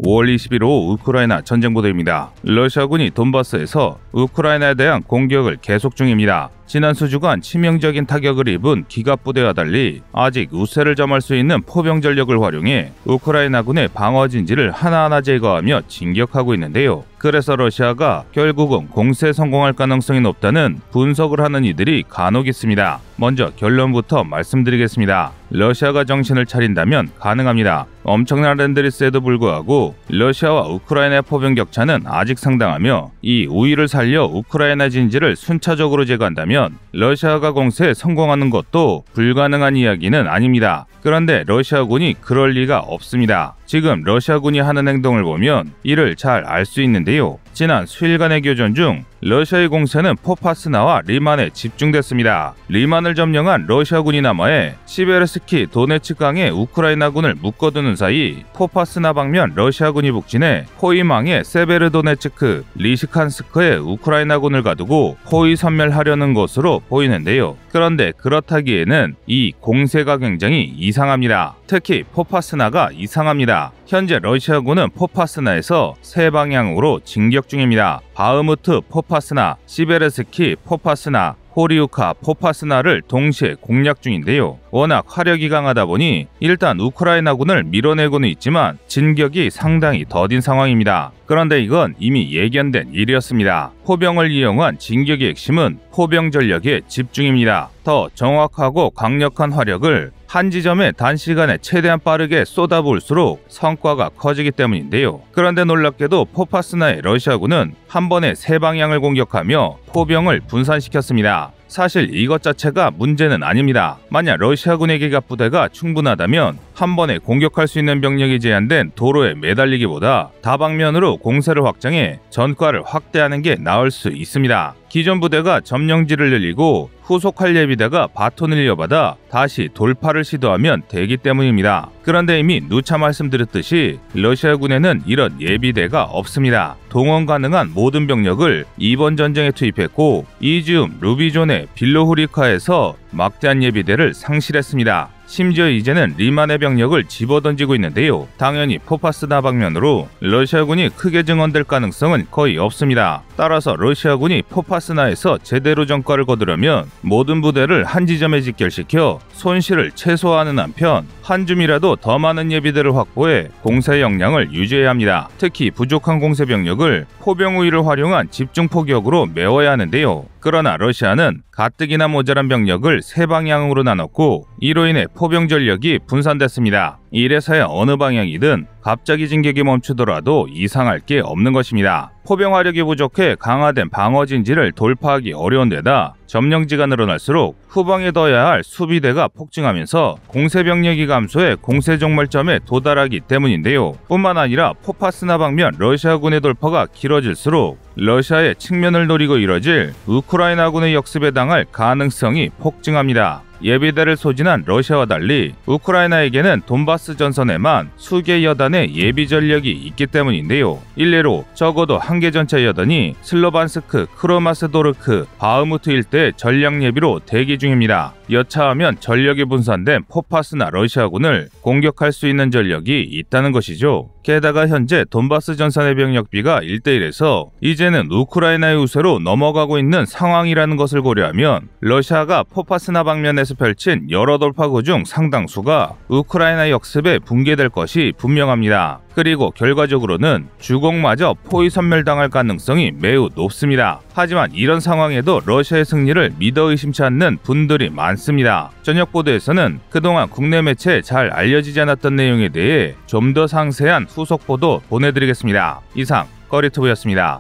5월 20일 오후 우크라이나 전쟁 보도입니다. 러시아군이 돈바스에서 우크라이나에 대한 공격을 계속 중입니다. 지난 수주간 치명적인 타격을 입은 기갑부대와 달리 아직 우세를 점할 수 있는 포병 전력을 활용해 우크라이나군의 방어 진지를 하나하나 제거하며 진격하고 있는데요. 그래서 러시아가 결국은 공세에 성공할 가능성이 높다는 분석을 하는 이들이 간혹 있습니다. 먼저 결론부터 말씀드리겠습니다. 러시아가 정신을 차린다면 가능합니다. 엄청난 랜드리스에도 불구하고 러시아와 우크라이나의 포병 격차는 아직 상당하며 이 우위를 살려 우크라이나 진지를 순차적으로 제거한다면 러시아가 공세에 성공하는 것도 불가능한 이야기는 아닙니다. 그런데 러시아군이 그럴 리가 없습니다. 지금 러시아군이 하는 행동을 보면 이를 잘 알 수 있는데요. 지난 수일간의 교전 중 러시아의 공세는 포파스나와 리만에 집중됐습니다. 리만을 점령한 러시아군이 남하해 시베르스키 도네츠강에 우크라이나군을 묶어두는 사이 포파스나 방면 러시아군이 북진해 포이망에 세베르도네츠크, 리시칸스크에 우크라이나군을 가두고 포위 섬멸하려는 것으로 보이는데요. 그런데 그렇다기에는 이 공세가 굉장히 이상합니다. 특히 포파스나가 이상합니다. 현재 러시아군은 포파스나에서 세 방향으로 진격 중입니다. 바흐무트 포파스나, 시베르스키 포파스나, 호리우카 포파스나를 동시에 공략 중인데요. 워낙 화력이 강하다 보니 일단 우크라이나군을 밀어내고는 있지만 진격이 상당히 더딘 상황입니다. 그런데 이건 이미 예견된 일이었습니다. 포병을 이용한 진격의 핵심은 포병 전력의 집중입니다. 더 정확하고 강력한 화력을 한 지점에 단시간에 최대한 빠르게 쏟아부을수록 성과가 커지기 때문인데요. 그런데 놀랍게도 포파스나의 러시아군은 한 번에 세 방향을 공격하며 포병을 분산시켰습니다. 사실 이것 자체가 문제는 아닙니다. 만약 러시아군의 기갑부대가 충분하다면 한 번에 공격할 수 있는 병력이 제한된 도로에 매달리기보다 다방면으로 공세를 확장해 전과를 확대하는 게 나을 수 있습니다. 기존 부대가 점령지를 늘리고 후속할 예비대가 바톤을 이어받아 다시 돌파를 시도하면 되기 때문입니다. 그런데 이미 누차 말씀드렸듯이 러시아군에는 이런 예비대가 없습니다. 동원 가능한 모든 병력을 이번 전쟁에 투입했고 이지움, 루비존의 빌로후리카에서 막대한 예비대를 상실했습니다. 심지어 이제는 리만의 병력을 집어던지고 있는데요. 당연히 포파스나 방면으로 러시아군이 크게 증원될 가능성은 거의 없습니다. 따라서 러시아군이 포파스나에서 제대로 전과를 거두려면 모든 부대를 한 지점에 집결시켜 손실을 최소화하는 한편 한 줌이라도 더 많은 예비대를 확보해 공세 역량을 유지해야 합니다. 특히 부족한 공세 병력을 포병 우위를 활용한 집중 포격으로 메워야 하는데요. 그러나 러시아는 가뜩이나 모자란 병력을 세 방향으로 나눴고 이로 인해 포병 전력이 분산됐습니다. 이래서야 어느 방향이든 갑자기 진격이 멈추더라도 이상할 게 없는 것입니다. 포병 화력이 부족해 강화된 방어 진지를 돌파하기 어려운 데다 점령지가 늘어날수록 후방에 둬야 할 수비대가 폭증하면서 공세 병력이 감소해 공세 종말점에 도달하기 때문인데요. 뿐만 아니라 포파스나 방면 러시아군의 돌파가 길어질수록 러시아의 측면을 노리고 이뤄질 우크라이나군의 역습에 당할 가능성이 폭증합니다. 예비대를 소진한 러시아와 달리 우크라이나에게는 돈바스 전선에만 수개 여단의 예비 전력이 있기 때문인데요. 일례로 적어도 한 개 전차 여단이 슬로반스크, 크로마스도르크, 바흐무트 일대 전략 예비로 대기 중입니다. 여차하면 전력이 분산된 포파스나 러시아군을 공격할 수 있는 전력이 있다는 것이죠. 게다가 현재 돈바스 전선의 병력비가 1대1에서 이제는 우크라이나의 우세로 넘어가고 있는 상황이라는 것을 고려하면 러시아가 포파스나 방면에서 펼친 여러 돌파구 중 상당수가 우크라이나 역습에 붕괴될 것이 분명합니다. 그리고 결과적으로는 주공마저 포위 섬멸당할 가능성이 매우 높습니다. 하지만 이런 상황에도 러시아의 승리를 믿어 의심치 않는 분들이 많습니다. 저녁 보도에서는 그동안 국내 매체에 잘 알려지지 않았던 내용에 대해 좀 더 상세한 후속 보도 보내드리겠습니다. 이상 꺼리투브였습니다.